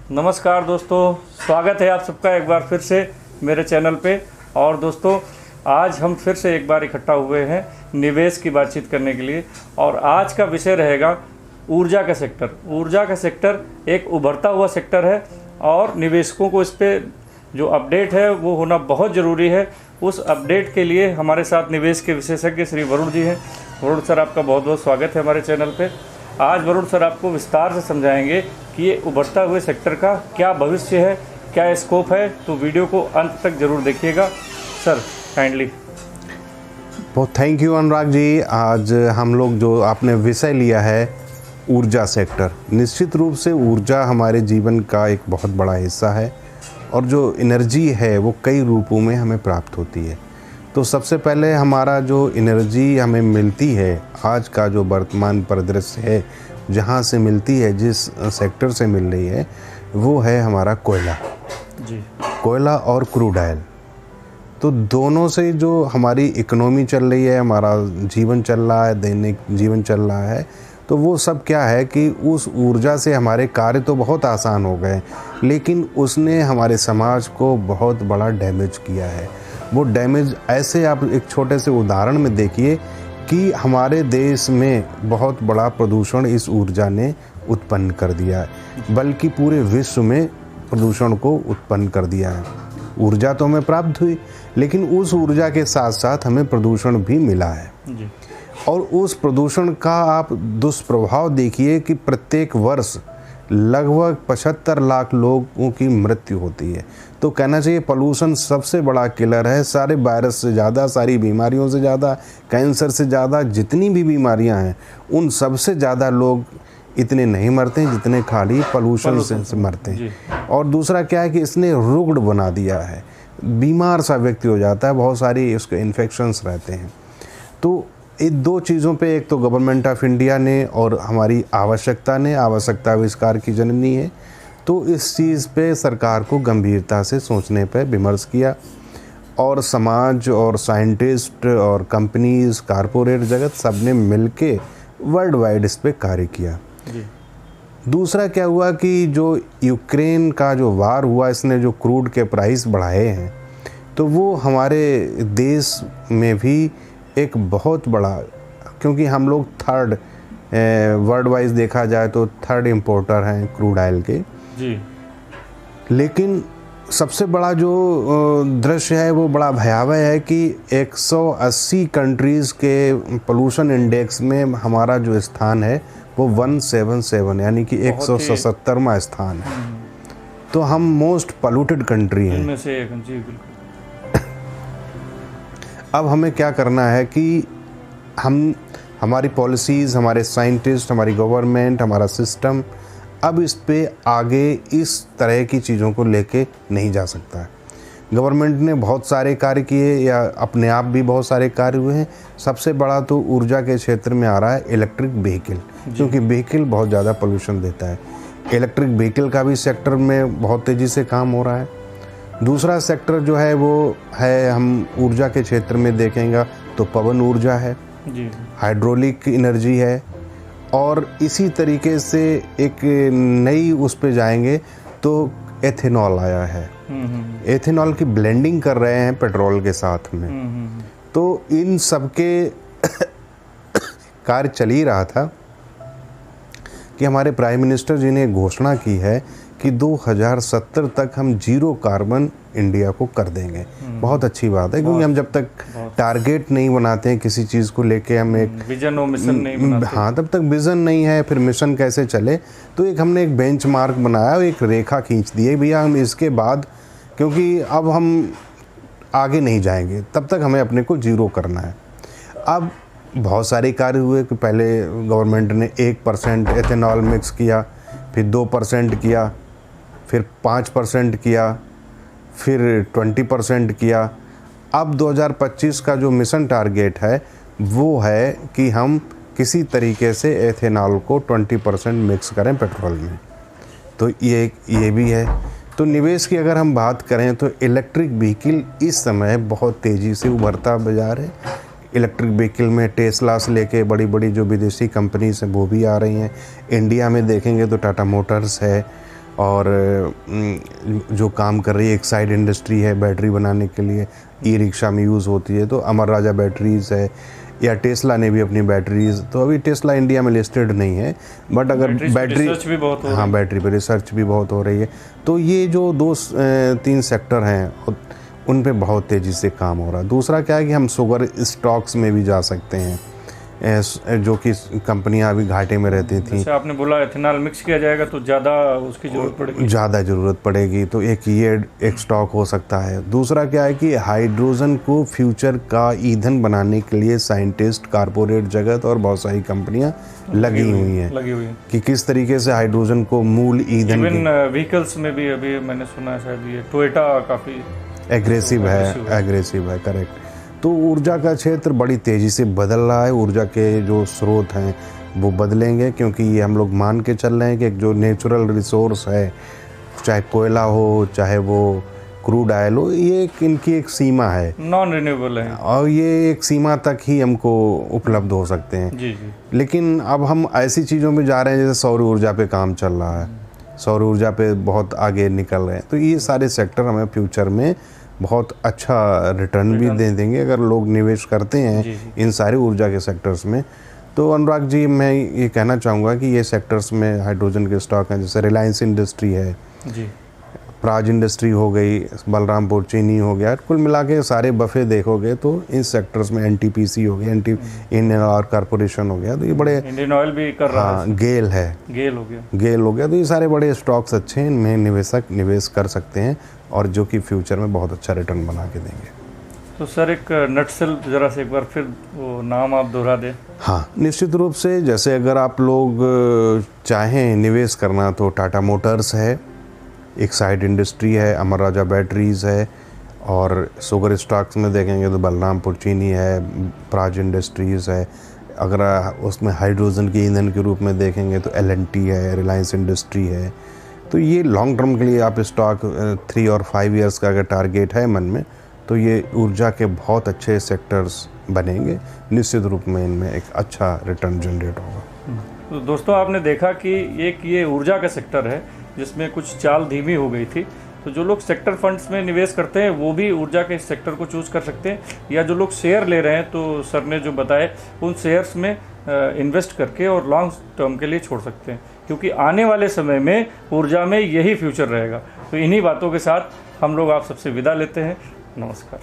नमस्कार दोस्तों, स्वागत है आप सबका एक बार फिर से मेरे चैनल पे। और दोस्तों, आज हम फिर से एक बार इकट्ठा हुए हैं निवेश की बातचीत करने के लिए। और आज का विषय रहेगा ऊर्जा का सेक्टर। ऊर्जा का सेक्टर एक उभरता हुआ सेक्टर है और निवेशकों को इस पर जो अपडेट है वो होना बहुत ज़रूरी है। उस अपडेट के लिए हमारे साथ निवेश के विशेषज्ञ श्री वरुण जी हैं। वरुण सर, आपका बहुत बहुत स्वागत है हमारे चैनल पे। आज वरुण सर आपको विस्तार से समझाएंगे कि ये उभरता हुए सेक्टर का क्या भविष्य है, क्या स्कोप है। तो वीडियो को अंत तक जरूर देखिएगा। Sir kindly. बहुत थैंक यू अनुराग जी। आज हम लोग जो आपने विषय लिया है ऊर्जा सेक्टर, निश्चित रूप से ऊर्जा हमारे जीवन का एक बहुत बड़ा हिस्सा है और जो एनर्जी है वो कई रूपों में हमें प्राप्त होती है। तो सबसे पहले हमारा जो एनर्जी हमें मिलती है, आज का जो वर्तमान परिदृश्य है जहाँ से मिलती है, जिस सेक्टर से मिल रही है, वो है हमारा कोयला जी। कोयला और क्रूड ऑयल। तो दोनों से जो हमारी इकोनॉमी चल रही है, हमारा जीवन चल रहा है, दैनिक जीवन चल रहा है, तो वो सब क्या है कि उस ऊर्जा से हमारे कार्य तो बहुत आसान हो गए, लेकिन उसने हमारे समाज को बहुत बड़ा डैमेज किया है। वो डैमेज ऐसे आप एक छोटे से उदाहरण में देखिए कि हमारे देश में बहुत बड़ा प्रदूषण इस ऊर्जा ने उत्पन्न कर दिया है, बल्कि पूरे विश्व में प्रदूषण को उत्पन्न कर दिया है। ऊर्जा तो हमें प्राप्त हुई, लेकिन उस ऊर्जा के साथ साथ हमें प्रदूषण भी मिला है जी। और उस प्रदूषण का आप दुष्प्रभाव देखिए कि प्रत्येक वर्ष लगभग 75 लाख लोगों की मृत्यु होती है। तो कहना चाहिए पोल्यूशन सबसे बड़ा किलर है। सारे वायरस से ज़्यादा, सारी बीमारियों से ज़्यादा, कैंसर से ज़्यादा, जितनी भी बीमारियां हैं उन सबसे ज़्यादा लोग इतने नहीं मरते हैं जितने खाली पोल्यूशन से मरते हैं। और दूसरा क्या है कि इसने रुग्ण बना दिया है, बीमार सा व्यक्ति हो जाता है, बहुत सारी उसके इन्फेक्शंस रहते हैं। तो इन दो चीज़ों पे, एक तो गवर्नमेंट ऑफ इंडिया ने और हमारी आवश्यकता आविष्कार की जननी है, तो इस चीज़ पे सरकार को गंभीरता से सोचने पे विमर्श किया और समाज और साइंटिस्ट और कंपनीज, कारपोरेट जगत सब ने मिल के वर्ल्ड वाइड इस पे कार्य किया जी। दूसरा क्या हुआ कि जो यूक्रेन का जो वार हुआ, इसने जो क्रूड के प्राइस बढ़ाए हैं, तो वो हमारे देश में भी एक बहुत बड़ा, क्योंकि हम लोग थर्ड वर्ल्ड वाइज देखा जाए तो थर्ड इंपोर्टर हैं क्रूड ऑयल के जी। लेकिन सबसे बड़ा जो दृश्य है वो बड़ा भयावह है कि 180 कंट्रीज़ के पोल्यूशन इंडेक्स में हमारा जो स्थान है वो 177, यानी कि 177वां स्थान है। तो हम मोस्ट पोल्यूटेड कंट्री हैं इनमें से एक। जी बिल्कुल। अब हमें क्या करना है कि हमारी पॉलिसीज़, हमारे साइंटिस्ट, हमारी गवर्नमेंट, हमारा सिस्टम अब इस पे आगे इस तरह की चीज़ों को लेके नहीं जा सकता है। गवर्नमेंट ने बहुत सारे कार्य किए या अपने आप भी बहुत सारे कार्य हुए हैं। सबसे बड़ा तो ऊर्जा के क्षेत्र में आ रहा है इलेक्ट्रिक व्हीकल, क्योंकि व्हीकल बहुत ज़्यादा पोल्यूशन देता है। इलेक्ट्रिक व्हीकल का भी सेक्टर में बहुत तेज़ी से काम हो रहा है। दूसरा सेक्टर जो है वो है, हम ऊर्जा के क्षेत्र में देखेंगे तो पवन ऊर्जा है जी। हाइड्रोलिक एनर्जी है, और इसी तरीके से एक नई उस पे जाएंगे तो एथेनॉल आया है। एथेनॉल की ब्लेंडिंग कर रहे हैं पेट्रोल के साथ में। तो इन सब के कार्य चल ही रहा था कि हमारे प्राइम मिनिस्टर जी ने घोषणा की है कि 2070 तक हम जीरो कार्बन इंडिया को कर देंगे। बहुत अच्छी बात है, क्योंकि हम जब तक टारगेट नहीं बनाते हैं किसी चीज़ को लेके, हम एक विजन और मिशन नहीं बनाते। हाँ, तब तक विजन नहीं है, फिर मिशन कैसे चले। तो एक हमने एक बेंचमार्क बनाया, एक रेखा खींच दी है भैया, हम इसके बाद, क्योंकि अब हम आगे नहीं जाएंगे, तब तक हमें अपने को जीरो करना है। अब बहुत सारे कार्य हुए कि पहले गवर्नमेंट ने 1% एथेनॉल मिक्स किया, फिर 2% किया, फिर 5% किया, फिर 20% किया। अब 2025 का जो मिशन टारगेट है वो है कि हम किसी तरीके से एथेनॉल को 20% मिक्स करें पेट्रोल में। तो ये भी है। तो निवेश की अगर हम बात करें तो इलेक्ट्रिक व्हीकल इस समय बहुत तेज़ी से उभरता बाजार है। इलेक्ट्रिक व्हीकल में टेस्ला से लेके बड़ी बड़ी जो विदेशी कंपनीज हैं वो भी आ रही हैं। इंडिया में देखेंगे तो टाटा मोटर्स है और जो काम कर रही है, एक साइड इंडस्ट्री है बैटरी बनाने के लिए, ई रिक्शा में यूज़ होती है, तो अमर राजा बैटरीज़ है, या टेस्ला ने भी अपनी बैटरीज, तो अभी टेस्ला इंडिया में लिस्टेड नहीं है, बट अगर बैटरी रिसर्च भी बहुत हो रही है। हाँ, बैटरी पर रिसर्च भी बहुत हो रही है। तो ये जो 2-3 सेक्टर हैं उन पे बहुत तेज़ी से काम हो रहा है। दूसरा क्या है कि हम शुगर स्टॉक्स में भी जा सकते हैं, जो कि कंपनियां अभी घाटे में रहती थी। जैसे आपने बोला एथेनॉल मिक्स किया जाएगा तो ज़्यादा उसकी ज़रूरत पड़ेगी, ज़्यादा ज़रूरत पड़ेगी, तो एक स्टॉक हो सकता है। दूसरा क्या है कि हाइड्रोजन को फ्यूचर का ईंधन बनाने के लिए साइंटिस्ट, कारपोरेट जगत और बहुत सारी कंपनियां लगी हुई हैं कि किस तरीके से हाइड्रोजन को मूल ईंधन, इवन व्हीकल्स में भी अभी मैंने सुना है शायद ये टोयोटा काफ़ी एग्रेसिव है, करेक्ट। तो ऊर्जा का क्षेत्र बड़ी तेज़ी से बदल रहा है। ऊर्जा के जो स्रोत हैं वो बदलेंगे, क्योंकि ये हम लोग मान के चल रहे हैं कि जो नेचुरल रिसोर्स है, चाहे कोयला हो, चाहे वो क्रूड ऑयल हो, ये इनकी एक सीमा है, नॉन रिन्यूएबल है, और ये एक सीमा तक ही हमको उपलब्ध हो सकते हैं। जी। लेकिन अब हम ऐसी चीज़ों में जा रहे हैं जैसे सौर ऊर्जा पे काम चल रहा है, सौर ऊर्जा पे बहुत आगे निकल रहे हैं। तो ये सारे सेक्टर हमें फ्यूचर में बहुत अच्छा रिटर्न भी दे देंगे अगर लोग निवेश करते हैं इन सारे ऊर्जा के सेक्टर्स में। तो अनुराग जी, मैं ये कहना चाहूँगा कि ये सेक्टर्स में हाइड्रोजन के स्टॉक हैं, जैसे रिलायंस इंडस्ट्री है जी, प्राज इंडस्ट्री हो गई, बलरामपुर चीनी हो गया, कुल मिला के सारे बफे देखोगे तो इन सेक्टर्स में NTPC हो गया, इंडियन ऑयल कॉरपोरेशन हो गया, तो ये बड़े, इंडियन ऑयल भी कर रहा है, गेल हो गया, तो ये सारे बड़े स्टॉक्स अच्छे हैं, इनमें निवेशक निवेश कर सकते हैं और जो कि फ्यूचर में बहुत अच्छा रिटर्न बना के देंगे। तो सर एक नटसेल ज़रा से एक बार फिर वो नाम आप दोहरा दें। हाँ, निश्चित रूप से, जैसे अगर आप लोग चाहें निवेश करना तो टाटा मोटर्स है, एक साइड इंडस्ट्री है, अमर राजा बैटरीज़ है, और शुगर स्टॉक्स में देखेंगे तो बलरामपुर चीनी है, प्राज इंडस्ट्रीज़ है। अगर उसमें हाइड्रोजन के ईंधन के रूप में देखेंगे तो L&T है, रिलायंस इंडस्ट्री है। तो ये लॉन्ग टर्म के लिए आप स्टॉक 3 और 5 ईयर्स का अगर टारगेट है मन में, तो ये ऊर्जा के बहुत अच्छे सेक्टर्स बनेंगे, निश्चित रूप में इनमें एक अच्छा रिटर्न जनरेट होगा। तो दोस्तों, आपने देखा कि एक ये ऊर्जा का सेक्टर है जिसमें कुछ चाल धीमी हो गई थी, तो जो लोग सेक्टर फंड्स में निवेश करते हैं वो भी ऊर्जा के सेक्टर को चूज़ कर सकते हैं, या जो लोग शेयर ले रहे हैं तो सर ने जो बताए उन शेयर्स में इन्वेस्ट करके और लॉन्ग टर्म के लिए छोड़ सकते हैं, क्योंकि आने वाले समय में ऊर्जा में यही फ्यूचर रहेगा। तो इन्हीं बातों के साथ हम लोग आप सबसे विदा लेते हैं। नमस्कार।